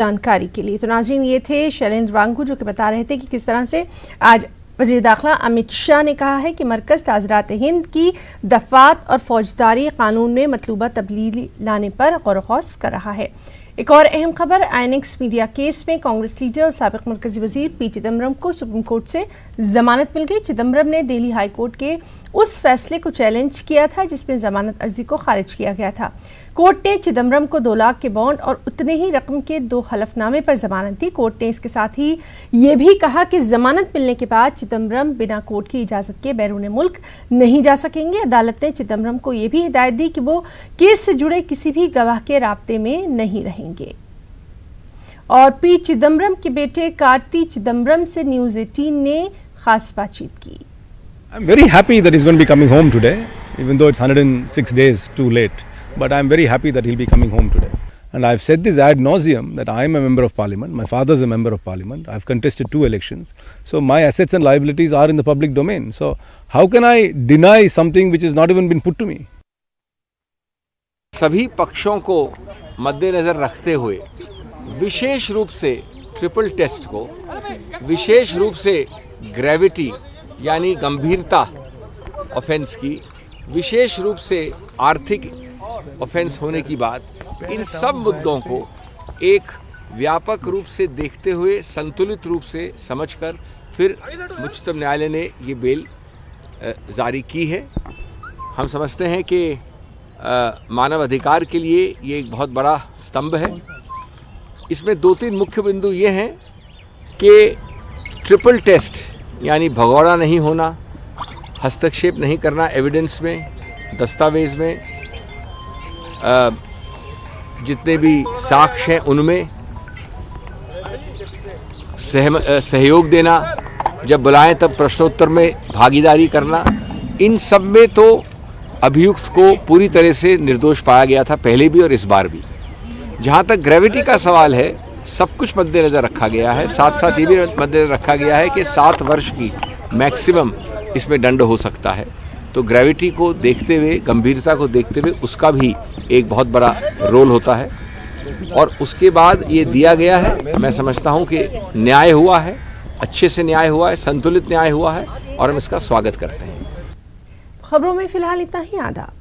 जानकारी के लिए। तो नाज़रीन, ये थे शैलेंद्र वांगू जो कि बता रहे थे कि किस तरह से आज वज़ीर दाखिला अमित शाह ने कहा है कि मरकज़ ताज़रात हिंद की दफ़ात और फौजदारी कानून में मतलूबा तब्दीली लाने पर गौर ख़ौस कर रहा है। एक और अहम खबर, आईएनएक्स मीडिया केस में कांग्रेस लीडर और साबिक़ मरकज़ी वज़ीर पी चिदम्बरम को सुप्रीम कोर्ट से जमानत मिल गई। चिदम्बरम ने दिल्ली हाई कोर्ट के उस फैसले को चैलेंज किया था जिसमें जमानत अर्जी को खारिज किया गया था। कोर्ट ने चिदम्बरम को 2 लाख के बॉन्ड और उतने ही रकम के 2 हलफनामे पर जमानत दी। कोर्ट ने इसके साथ ही ये भी कहा कि जमानत मिलने के बाद चिदम्बरम बिना कोर्ट की इजाज़त के बैरून मुल्क नहीं जा सकेंगे। अदालत ने चिदम्बरम को ये भी हिदायत दी कि वो केस से जुड़े किसी भी गवाह के राब्ते में नहीं रहेंगे। और पी चिदम्बरम के बेटे कार्ति चिदम्बरम से न्यूज़ 18 ने खास बातचीत की। I'm very happy that he's going to be coming home today, even though it's 106 days too late. But I'm very happy that he'll be coming home today. And I've said this ad nauseum that I am a member of parliament. My father's a member of parliament. I've contested 2 elections. So my assets and liabilities are in the public domain. So how can I deny something which has not even been put to me? सभी पक्षों को मद्देनजर रखते हुए विशेष रूप से triple test को, विशेष रूप से ग्रेविटी यानी गंभीरता ऑफेंस की, विशेष रूप से आर्थिक ऑफेंस होने की बात, इन सब मुद्दों को एक व्यापक रूप से देखते हुए संतुलित रूप से समझकर फिर उच्चतम न्यायालय ने ये बेल जारी की है। हम समझते हैं कि मानव अधिकार के लिए ये एक बहुत बड़ा स्तंभ है। इसमें 2-3 मुख्य बिंदु ये हैं कि ट्रिपल टेस्ट यानी भगौड़ा नहीं होना, हस्तक्षेप नहीं करना एविडेंस में, दस्तावेज में, जितने भी साक्ष्य हैं उनमें सहयोग देना, जब बुलाएं तब प्रश्नोत्तर में भागीदारी करना, इन सब में तो अभियुक्त को पूरी तरह से निर्दोष पाया गया था पहले भी और इस बार भी। जहाँ तक ग्रेविटी का सवाल है, सब कुछ मद्देनजर रखा गया है। साथ साथ ये भी मद्देनजर रखा गया है कि 7 वर्ष की मैक्सिमम इसमें दंड हो सकता है। तो ग्रेविटी को देखते हुए, गंभीरता को देखते हुए उसका भी एक बहुत बड़ा रोल होता है। और उसके बाद ये दिया गया है, मैं समझता हूँ कि न्याय हुआ है, अच्छे से न्याय हुआ है, संतुलित न्याय हुआ है और हम इसका स्वागत करते हैं। खबरों में फिलहाल इतना ही। आदाब।